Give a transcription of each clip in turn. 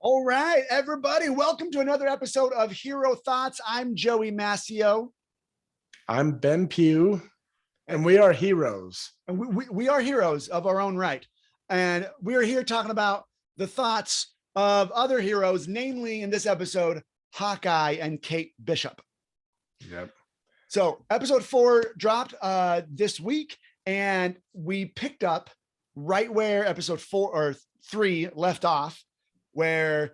All right, everybody, welcome to another episode of Hero Thoughts. I'm Joey Massio, I'm Ben Pugh, and and we are heroes. we are heroes of our own right. And we are here talking about the thoughts of other heroes, namely in this episode, Hawkeye and Kate Bishop. Yep. So, episode 4 dropped this week, and we picked up right where episode 4 or 3 left off, where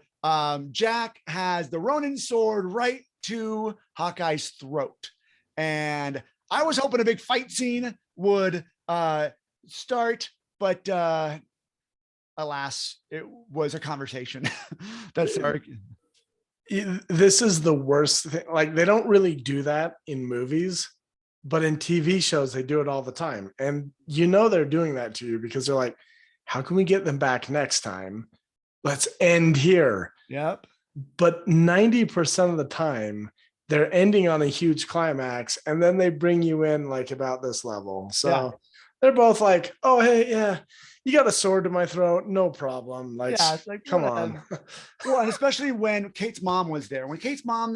Jack has the Ronin sword right to Hawkeye's throat. And I was hoping a big fight scene would start, but alas, it was a conversation. That's our. This is the worst thing. Like, they don't really do that in movies, but in TV shows, they do it all the time. And they're doing that to you because they're like, how can we get them back next time? Let's end here. Yep. But 90% of the time, they're ending on a huge climax, and then they bring you in like about this level. So Yeah. they're both like, oh, hey, yeah, you got a sword to my throat. No problem. Like, Yeah, it's like, come whatever. on. Well, and especially when Kate's mom was there. When Kate's mom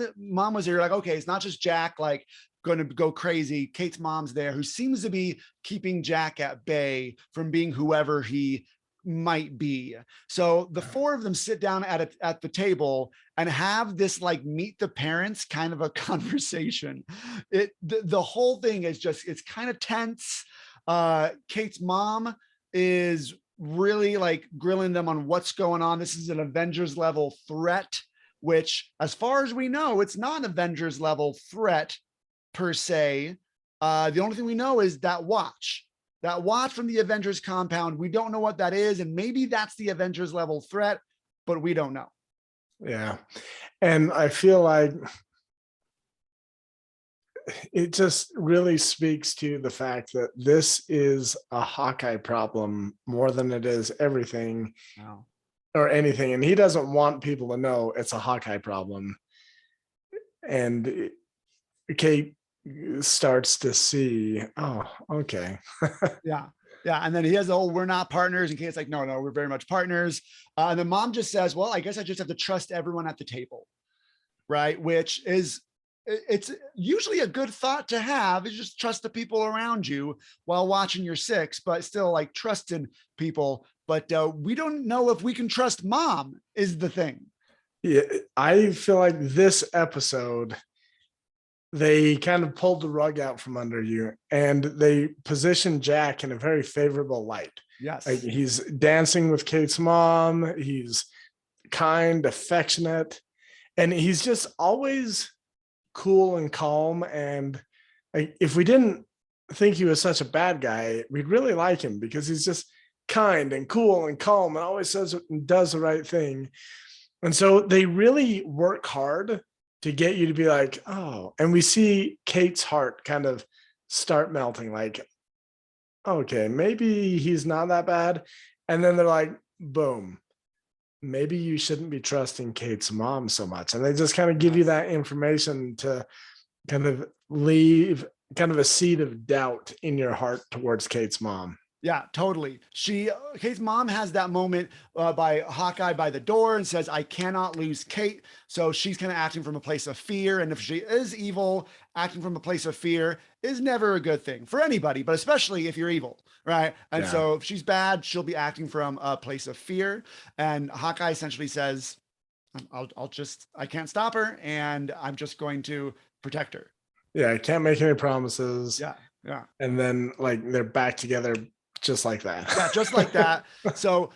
was there, you're like, okay, it's not just Jack like going to go crazy. Kate's mom's there, who seems to be keeping Jack at bay from being whoever he might be. So the four of them sit down at the table and have this like meet the parents kind of a conversation. The whole thing is just, it's kind of tense. Kate's mom is really like grilling them on what's going on. This is an Avengers level threat, which, as far as we know, it's not an Avengers level threat per se. The only thing we know is that watch from the Avengers compound. We don't know what that is, and maybe that's the Avengers level threat, but we don't know. Yeah. And I feel like it just really speaks to the fact that this is a Hawkeye problem more than it is everything Wow. or anything. And he doesn't want people to know it's a Hawkeye problem. And Kate starts to see, oh, okay. Yeah. Yeah. And then he has the whole, we're not partners. And Kate's like, no, we're very much partners. And the mom just says, well, I guess I just have to trust everyone at the table. Right. Which is, it's usually a good thought to have, is just trust the people around you while watching your six, but still like trusting people. But we don't know if we can trust mom is the thing. Yeah. I feel like this episode, they kind of pulled the rug out from under you and they positioned Jack in a very favorable light. Yes. Like, he's dancing with Kate's mom. He's kind, affectionate, and he's just always cool and calm. And like, if we didn't think he was such a bad guy, we'd really like him because he's just kind and cool and calm and always says and does the right thing. And so they really work hard to get you to be like, oh, and we see Kate's heart kind of start melting, like, okay, maybe he's not that bad. And then they're like, boom, maybe you shouldn't be trusting Kate's mom so much. And they just kind of give you that information to kind of leave kind of a seed of doubt in your heart towards Kate's mom. Yeah, totally. Kate's mom has that moment by Hawkeye by the door and says, I cannot lose Kate. So she's kind of acting from a place of fear. And if she is evil, acting from a place of fear is never a good thing for anybody, but especially if you're evil, right? And Yeah. so if she's bad, she'll be acting from a place of fear. And Hawkeye essentially says, I can't stop her, and I'm just going to protect her. Yeah, I can't make any promises. Yeah, yeah. And then like they're back together just like that. Yeah, just like that. So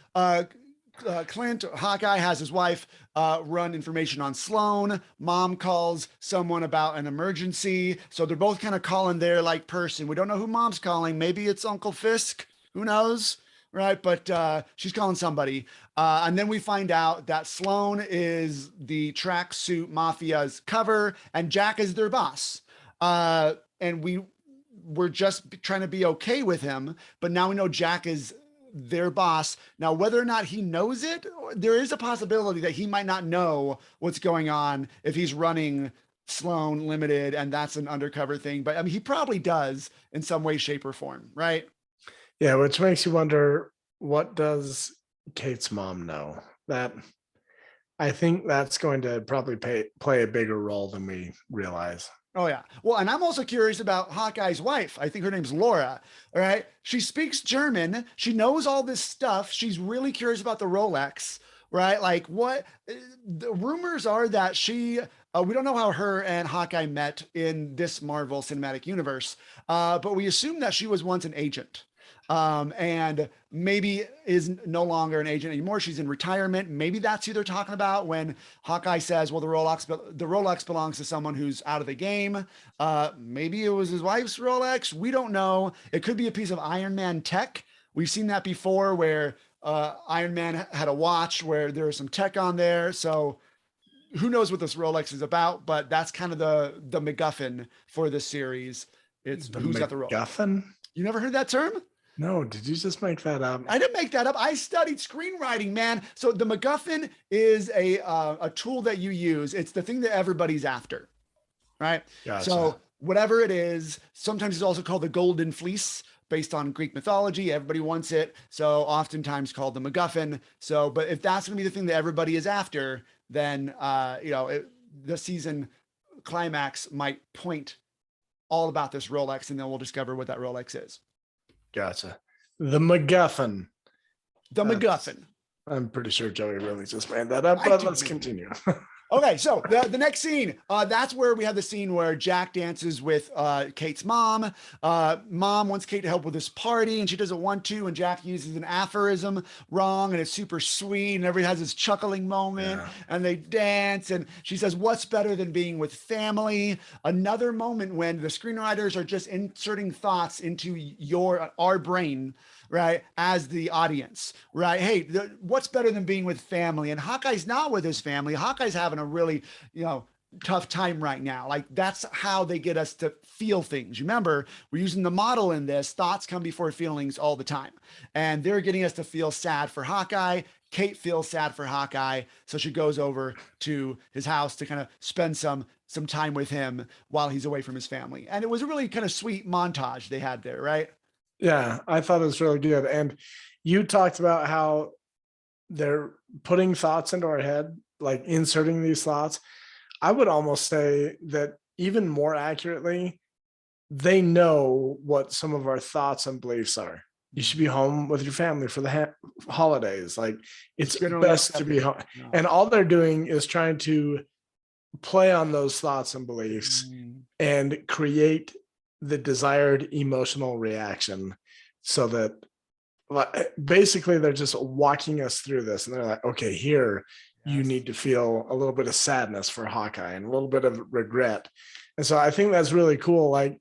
Clint, Hawkeye, has his wife run information on Sloan. Mom calls someone about an emergency. So they're both kind of calling their like person. We don't know who mom's calling. Maybe it's Uncle Fisk. Who knows? Right. But she's calling somebody. And then we find out that Sloan is the tracksuit mafia's cover and Jack is their boss. And we're just trying to be okay with him, but now we know Jack is their boss. Now, whether or not he knows it, there is a possibility that he might not know what's going on if he's running Sloan Limited and that's an undercover thing. But I mean, he probably does in some way, shape, or form, right? Yeah, which makes you wonder, what does Kate's mom know? That I think that's going to probably play a bigger role than we realize. Oh yeah. Well, and I'm also curious about Hawkeye's wife. I think her name's Laura. All right. She speaks German. She knows all this stuff. She's really curious about the Rolex, right? Like what the rumors are that we don't know how her and Hawkeye met in this Marvel Cinematic Universe, but we assume that she was once an agent. And maybe is no longer an agent anymore. She's in retirement. Maybe that's who they're talking about when Hawkeye says, well, the Rolex belongs to someone who's out of the game. Maybe it was his wife's Rolex. We don't know. It could be a piece of Iron Man tech. We've seen that before where Iron Man had a watch where there was some tech on there. So who knows what this Rolex is about, but that's kind of the MacGuffin for this series. It's who's got the Rolex. MacGuffin? You never heard that term? No, did you just make that up? I didn't make that up. I studied screenwriting, man. So the MacGuffin is a tool that you use. It's the thing that everybody's after, right? Gotcha. So whatever it is, sometimes it's also called the Golden Fleece based on Greek mythology. Everybody wants it. So oftentimes called the MacGuffin. So, but if that's going to be the thing that everybody is after, then, the season climax might point all about this Rolex, and then we'll discover what that Rolex is. Gotcha. The MacGuffin. The MacGuffin. I'm pretty sure Joey really just made that up, but let's continue. Okay, so the next scene, that's where we have the scene where Jack dances with Kate's mom. Mom wants Kate to help with this party, and she doesn't want to, and Jack uses an aphorism wrong, and it's super sweet, and everybody has this chuckling moment, and they dance, and she says, what's better than being with family? Another moment when the screenwriters are just inserting thoughts into our brain, right, as the audience, right? Hey, what's better than being with family? And Hawkeye's not with his family. Hawkeye's having a really, tough time right now. Like that's how they get us to feel things. Remember, we're using the model in this. Thoughts come before feelings all the time. And they're getting us to feel sad for Hawkeye. Kate feels sad for Hawkeye. So she goes over to his house to kind of spend some time with him while he's away from his family. And it was a really kind of sweet montage they had there, right? Yeah, I thought it was really good. And you talked about how they're putting thoughts into our head, like inserting these thoughts. I would almost say that even more accurately, they know what some of our thoughts and beliefs are. You should be home with your family for the holidays. Like it's best to be home. No. And all they're doing is trying to play on those thoughts and beliefs and create the desired emotional reaction, so that basically they're just walking us through this, and they're like, okay, here you need to feel a little bit of sadness for Hawkeye and a little bit of regret. And so I think that's really cool. Like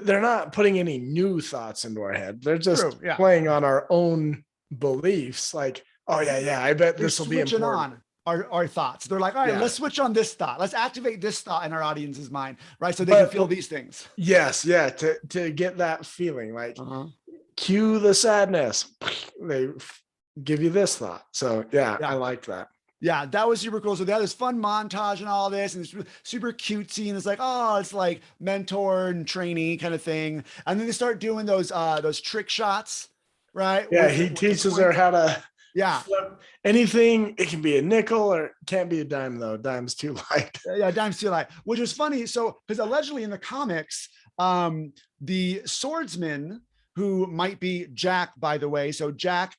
they're not putting any new thoughts into our head. They're just playing on our own beliefs. Like, oh yeah, I bet this will be important. Our thoughts. They're like, all right, let's switch on this thought. Let's activate this thought in our audience's mind, right? So they can feel these things. Yes, to get that feeling, like cue the sadness. They give you this thought. So I like that. Yeah, that was super cool. So they had this fun montage and all this, and it's super cutesy, and it's like, oh, it's like mentor and trainee kind of thing. And then they start doing those trick shots, right? Yeah, he teaches her how to flip anything. It can be a nickel, or it can't be a dime though. Dime's too light. Yeah, dime's too light, which is funny. So because allegedly in the comics, the swordsman, who might be Jack, by the way. So Jack,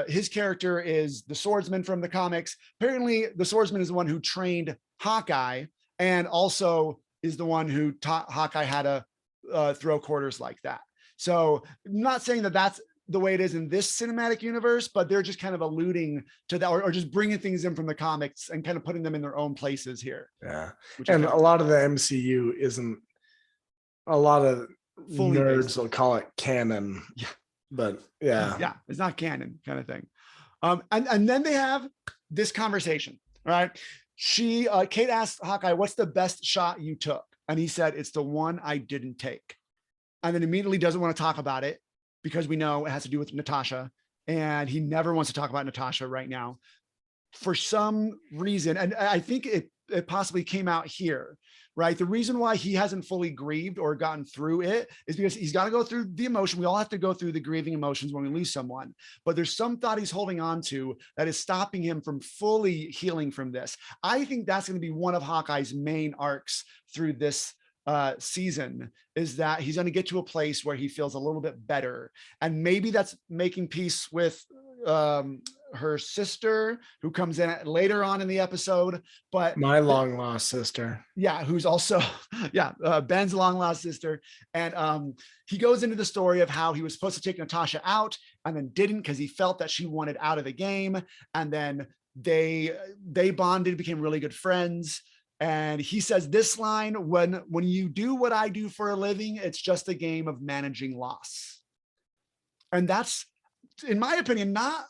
his character is the swordsman from the comics. Apparently the swordsman is the one who trained Hawkeye, and also is the one who taught Hawkeye how to throw quarters like that. So I'm not saying that that's the way it is in this cinematic universe, but they're just kind of alluding to that, or just bringing things in from the comics and kind of putting them in their own places here. Yeah. And a lot of the MCU isn't, a lot of nerds will call it canon. Yeah. But yeah, it's not canon kind of thing. And then they have this conversation, right? Kate asked Hawkeye, what's the best shot you took? And he said, it's the one I didn't take. And then immediately doesn't want to talk about it, because we know it has to do with Natasha, and he never wants to talk about Natasha right now. for some reason, and I think it possibly came out here, right? The reason why he hasn't fully grieved or gotten through it is because he's got to go through the emotion. We all have to go through the grieving emotions when we lose someone, but there's some thought he's holding on to that is stopping him from fully healing from this. I think that's going to be one of Hawkeye's main arcs through this season, is that he's going to get to a place where he feels a little bit better. And maybe that's making peace with her sister, who comes in later on in the episode, but My long lost sister. yeah, who's also Ben's long lost sister. And he goes into the story of how he was supposed to take Natasha out and then didn't, because he felt that she wanted out of the game. And then they bonded, became really good friends. And he says this line: when you do what I do for a living, it's just a game of managing loss. And that's, in my opinion, not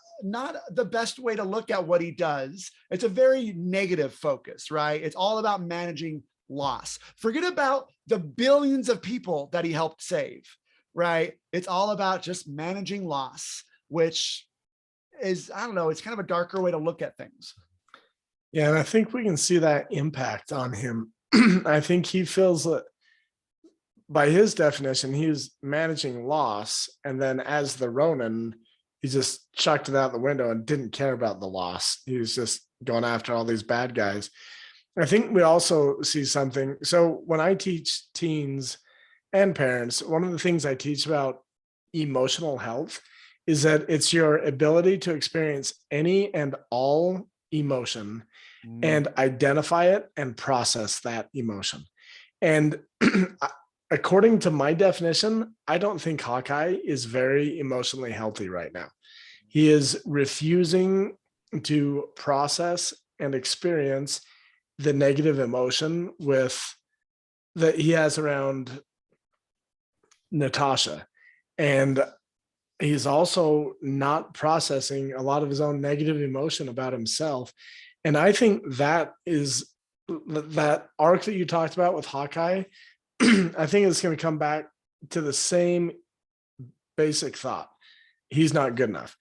the best way to look at what he does. It's a very negative focus, right? It's all about managing loss. Forget about the billions of people that he helped save, right? It's all about just managing loss, which is, I don't know, it's kind of a darker way to look at things. Yeah, and I think we can see that impact on him. I think he feels that, by his definition, he's managing loss, and then as the Ronin, he just chucked it out the window and didn't care about the loss. He was just going after all these bad guys. I think we also see something. So when I teach teens and parents, one of the things I teach about emotional health is that it's your ability to experience any and all emotion and identify it and process that emotion. And according to my definition, I don't think Hawkeye is very emotionally healthy right now. He is refusing to process and experience the negative emotion that he has around Natasha. And he's also not processing a lot of his own negative emotion about himself. And I think that arc that you talked about with Hawkeye, I think it's going to come back to the same basic thought. He's not good enough.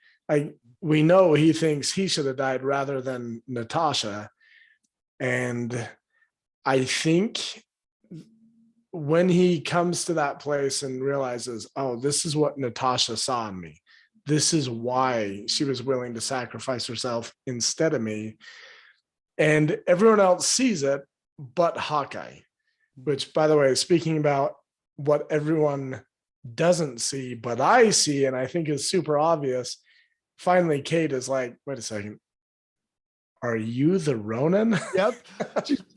We know he thinks he should have died rather than Natasha. And I think when he comes to that place and realizes, oh, this is what Natasha saw in me, this is why she was willing to sacrifice herself instead of me, and everyone else sees it but Hawkeye. Which, by the way, speaking about what everyone doesn't see, but I see, and I think is super obvious, finally Kate is like, wait a second, are you the Ronin? Yep.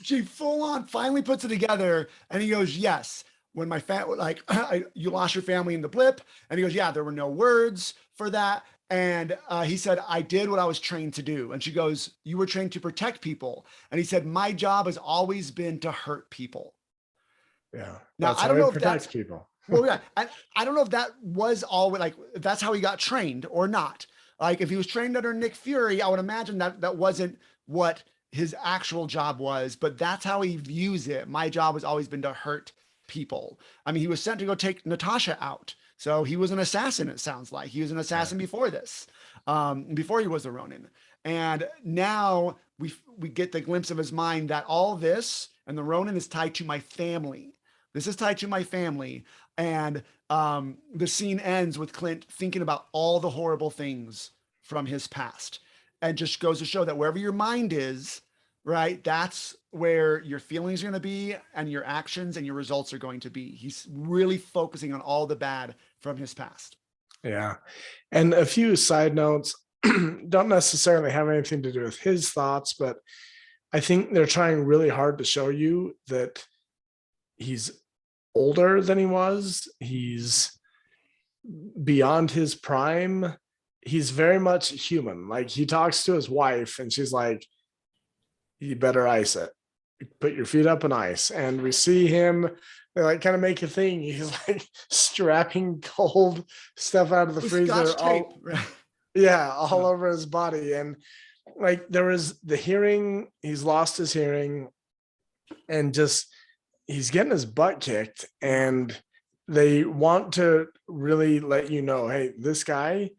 She full on finally puts it together. And he goes, yes. When my family, you lost your family in the blip. And he goes, yeah, there were no words for that. And he said, I did what I was trained to do. And she goes, you were trained to protect people. And he said, my job has always been to hurt people. Yeah. Now, I don't know if that's people. Well, yeah. I don't know if that was all if that's how he got trained or not. Like if he was trained under Nick Fury, I would imagine that wasn't what his actual job was, but that's how he views it. My job has always been to hurt people. I mean, he was sent to go take Natasha out. So he was an assassin, it sounds like. He was an assassin before this, before he was a Ronin. And now we get the glimpse of his mind that all this and the Ronin is tied to my family. This is tied to my family. And the scene ends with Clint thinking about all the horrible things from his past, and just goes to show that wherever your mind is, right, that's where your feelings are going to be and your actions and your results are going to be. He's really focusing on all the bad from his past. Yeah. And a few side notes don't necessarily have anything to do with his thoughts, but I think they're trying really hard to show you that he's older than he was. He's beyond his prime. He's very much human. Like he talks to his wife and she's like, you better ice it. Put your feet up in ice. And we see him, they like kind of make a thing. He's like strapping cold stuff out of the freezer. Tape, right? Yeah, all over his body. And like there was the hearing, he's lost his hearing, and just he's getting his butt kicked. And they want to really let you know, hey, this guy,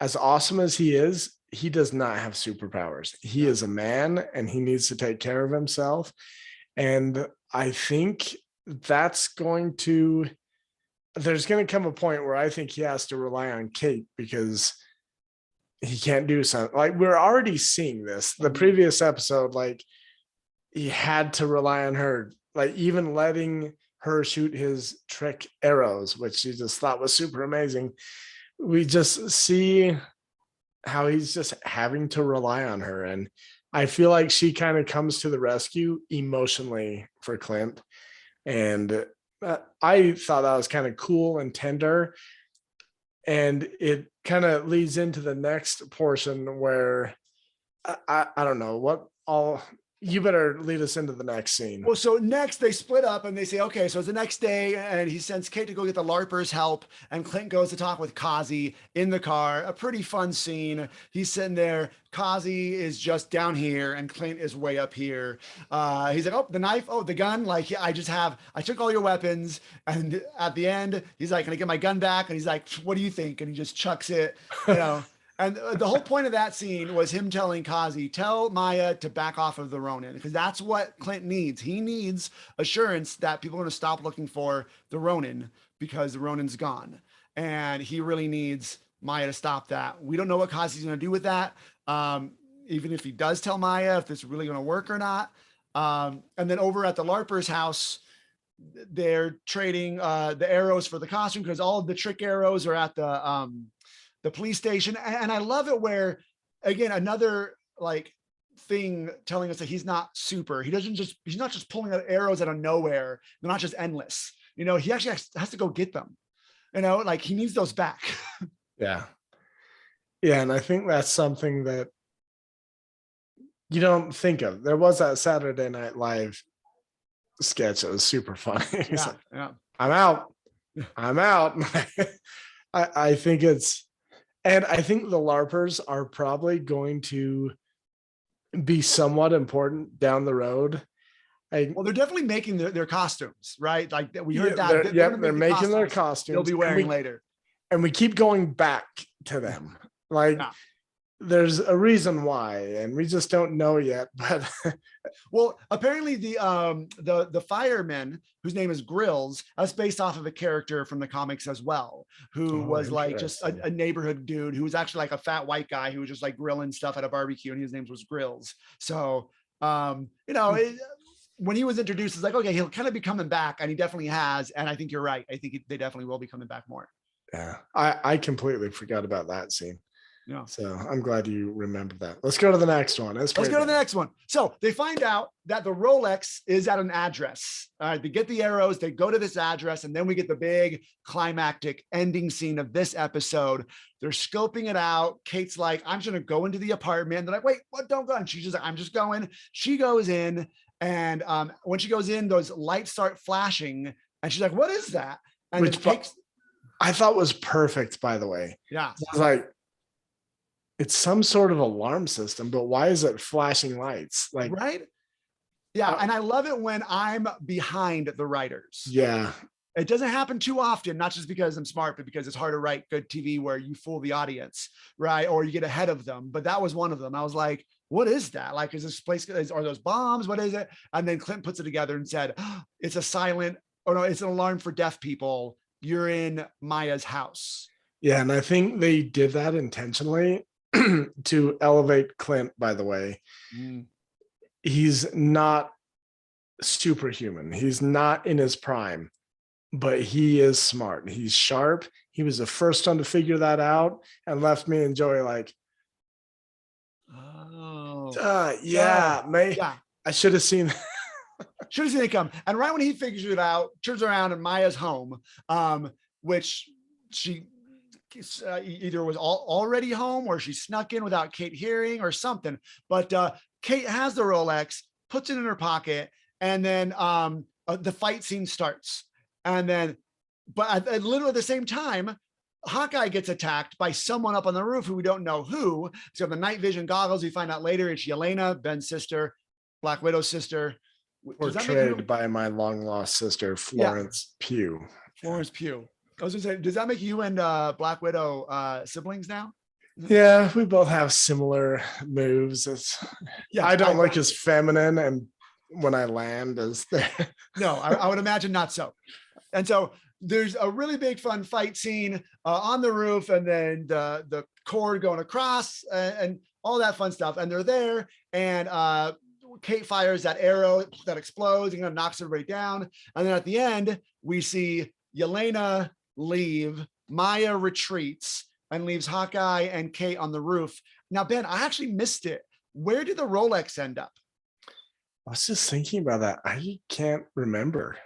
as awesome as he is, he does not have superpowers. He is a man and he needs to take care of himself. And I think there's going to come a point where I think he has to rely on Kate because he can't do something. Like, we're already seeing this. The previous episode, like, he had to rely on her, like even letting her shoot his trick arrows, which he just thought was super amazing. We just see how he's just having to rely on her. And I feel like she kind of comes to the rescue emotionally for Clint. And I thought that was kind of cool and tender. And it kind of leads into the next portion where I don't know what all. You better lead us into the next scene. Well, so next they split up and they say, okay, so it's the next day, and he sends Kate to go get the LARPers help, and Clint goes to talk with Kazi in the car. A pretty fun scene. He's sitting there. Kazi is just down here, and Clint is way up here. He's like, oh, the knife, oh, the gun. Like, I took all your weapons. And at the end, he's like, can I get my gun back? And he's like, what do you think? And he just chucks it, you know. And the whole point of that scene was him telling Kazi, tell Maya to back off of the Ronin, because that's what Clint needs. He needs assurance that people are going to stop looking for the Ronin because the Ronin's gone. And he really needs Maya to stop that. We don't know what Kazi's going to do with that. Even if he does tell Maya, if this is really going to work or not. And then over at the LARPer's house, they're trading the arrows for the costume, because all of the trick arrows are at the police station. And I love it where, again, another like thing telling us that he's not super. He's not just pulling out arrows out of nowhere. They're not just endless. You know, he actually has to go get them. You know, like he needs those back. Yeah. Yeah. And I think that's something that you don't think of. There was that Saturday Night Live sketch that was super funny. He's like, I'm out. I think and I think the LARPers are probably going to be somewhat important down the road. Well, they're definitely making their costumes, right? Like we heard that. They're making their costumes. They'll be wearing later. And we keep going back to them. Like, there's a reason why, and we just don't know yet. But well, apparently the fireman, whose name is Grills, that's based off of a character from the comics as well, who was like just a neighborhood dude who was actually like a fat white guy who was just like grilling stuff at a barbecue, and his name was Grills. So you know, when he was introduced, it's like, okay, he'll kind of be coming back, and he definitely has. And I think you're right. I think they definitely will be coming back more. Yeah, I completely forgot about that scene. Yeah. So I'm glad you remembered that. Let's go to the next one. Let's go to the next one. So they find out that the Rolex is at an address. They get the arrows, they go to this address, and then we get the big climactic ending scene of this episode. They're scoping it out. Kate's like, I'm just going to go into the apartment. They're like, wait, what? Don't go. And she's just like, I'm just going. She goes in. And when she goes in, those lights start flashing. And she's like, what is that? And which I thought was perfect, by the way. Yeah. I was like, it's some sort of alarm system, but why is it flashing lights? Like, right? Yeah. And I love it when I'm behind the writers. Yeah. It doesn't happen too often, not just because I'm smart, but because it's hard to write good TV where you fool the audience, right? Or you get ahead of them. But that was one of them. I was like, what is that? Like, is this place, are those bombs? What is it? And then Clint puts it together and said, oh, it's it's an alarm for deaf people. You're in Maya's house. Yeah. And I think they did that intentionally to elevate Clint, by the way. He's not superhuman. He's not in his prime, but he is smart. He's sharp. He was the first one to figure that out and left me and Joey like, I should have seen it come. And right when he figures it out, turns around and Maya's home, which she either was already home or she snuck in without Kate hearing or something. But Kate has the Rolex, puts it in her pocket, and then the fight scene starts. And then, but at literally the same time, Hawkeye gets attacked by someone up on the roof who we don't know who. So the night vision goggles, we find out later it's Yelena, Ben's sister, Black Widow's sister. Portrayed by my long lost sister, Florence Pugh. Florence Pugh. I was gonna say, does that make you and Black Widow siblings now? Yeah, we both have similar moves. Yes, I don't look as feminine, and when I land as there. No, I would imagine not so. And so there's a really big fun fight scene on the roof, and then the cord going across, and all that fun stuff. And they're there, and Kate fires that arrow that explodes and knocks everybody down. And then at the end, we see Yelena leave. Maya retreats and leaves Hawkeye and Kate on the roof. Now, Ben, I actually missed it. Where did the Rolex end up? I was just thinking about that. I can't remember.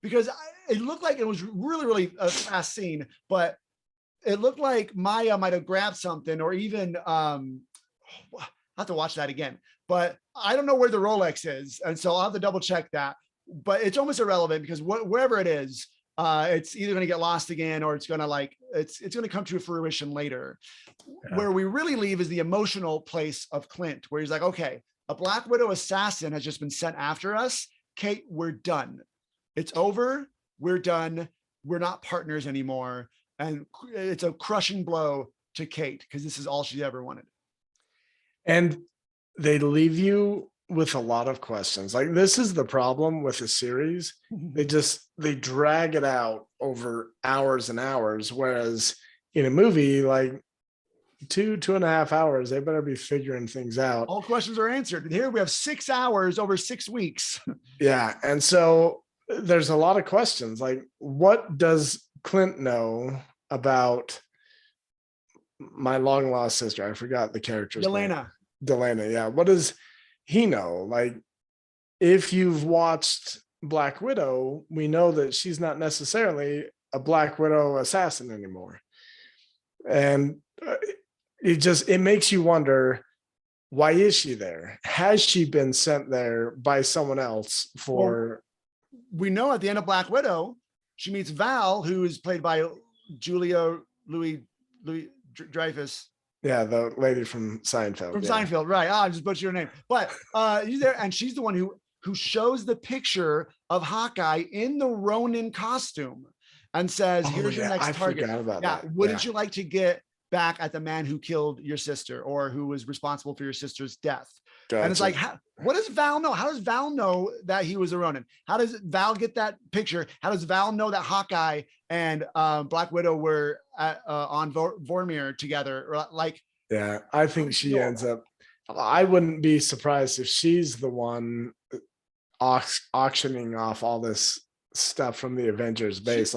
Because it looked like it was really, really a fast scene, but it looked like Maya might have grabbed something, or even I'll have to watch that again. But I don't know where the Rolex is, and so I'll have to double check that. But it's almost irrelevant, because wherever it is, it's either going to get lost again, or it's going to it's going to come to fruition later. Yeah. Where we really leave is the emotional place of Clint, where he's like, okay, a Black Widow assassin has just been sent after us. Kate, we're done. It's over. We're done. We're not partners anymore. And it's a crushing blow to Kate, because this is all she ever wanted. And they leave you with a lot of questions. Like, this is the problem with the series. They drag it out over hours and hours. Whereas in a movie, like 2.5 hours, they better be figuring things out. All questions are answered. And here we have 6 hours over 6 weeks. Yeah. And so there's a lot of questions. Like, what does Clint know about my long lost sister? I forgot the character's name. Delana. Yeah. What does he know? Like, if you've watched Black Widow, we know that she's not necessarily a Black Widow assassin anymore. And it makes you wonder, why is she there? Has she been sent there by someone else for... Well, we know at the end of Black Widow, she meets Val, who is played by Julia Louis Dreyfus. Yeah, the lady from Seinfeld. From Seinfeld, right? I just butchered your name, but she's there, and she's the one who shows the picture of Hawkeye in the Ronin costume, and says, "Here's your next target." Forgot about that. Wouldn't you like to get back at the man who killed your sister, or who was responsible for your sister's death? Gotcha. And it's like, what does Val know? How does Val know that he was a Ronin? How does Val get that picture? How does Val know that Hawkeye and Black Widow were on Vormir together? Like, yeah, I think she ends up. I wouldn't be surprised if she's the one auctioning off all this stuff from the Avengers base.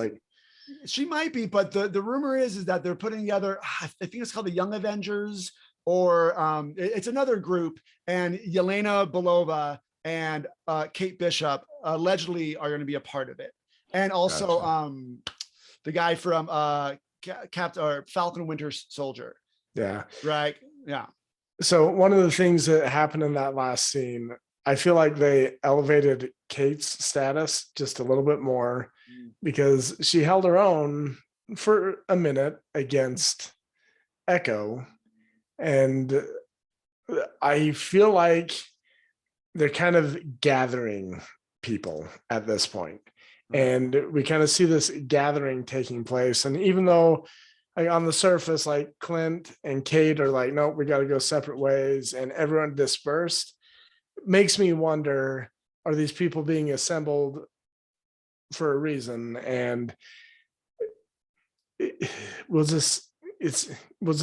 She might be, but the rumor is that they're putting together, I think it's called the Young Avengers, or it's another group, and Yelena Belova and Kate Bishop allegedly are going to be a part of it. And also the guy from Falcon Winter Soldier. Yeah. Right. Yeah. So one of the things that happened in that last scene, I feel like they elevated Kate's status just a little bit more, because she held her own for a minute against Echo. And I feel like they're kind of gathering people at this point. And we kind of see this gathering taking place. And even though, like, on the surface, like, Clint and Kate are like, no, we got to go separate ways, and everyone dispersed, makes me wonder, are these people being assembled for a reason? And we'll just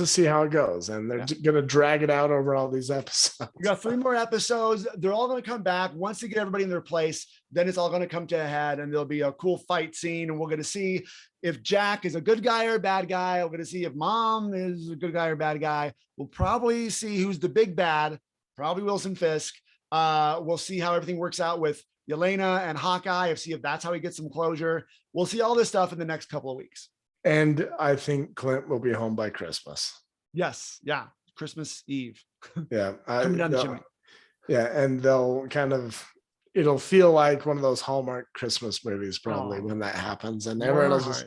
see how it goes. And they're going to drag it out over all these episodes. We got 3 more episodes. They're all going to come back. Once they get everybody in their place, then it's all going to come to a head, and there'll be a cool fight scene. And we're going to see if Jack is a good guy or a bad guy. We're going to see if Mom is a good guy or a bad guy. We'll probably see who's the big bad, probably Wilson Fisk. We'll see how everything works out with Yelena and Hawkeye, see if that's how he gets some closure. We'll see all this stuff in the next couple of weeks. And I think Clint will be home by Christmas. Yes. Yeah. Christmas Eve. Yeah. Coming down the chimney. Yeah. And it'll feel like one of those Hallmark Christmas movies, probably, when that happens. And everyone will just,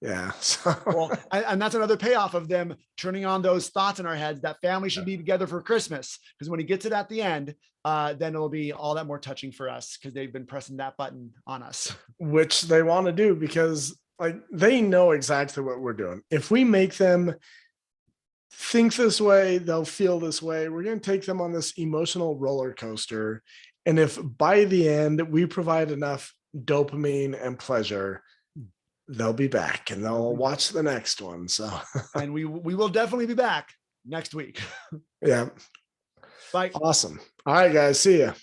yeah. So. Well, and that's another payoff of them turning on those thoughts in our heads that family should be together for Christmas. Because when he gets it at the end, then it'll be all that more touching for us, because they've been pressing that button on us. Which they want to do, because, like, they know exactly what we're doing. If we make them think this way, they'll feel this way. We're going to take them on this emotional roller coaster. And if by the end we provide enough dopamine and pleasure, they'll be back and they'll watch the next one. So, and we will definitely be back next week. Yeah. Bye. Awesome. All right, guys. See ya.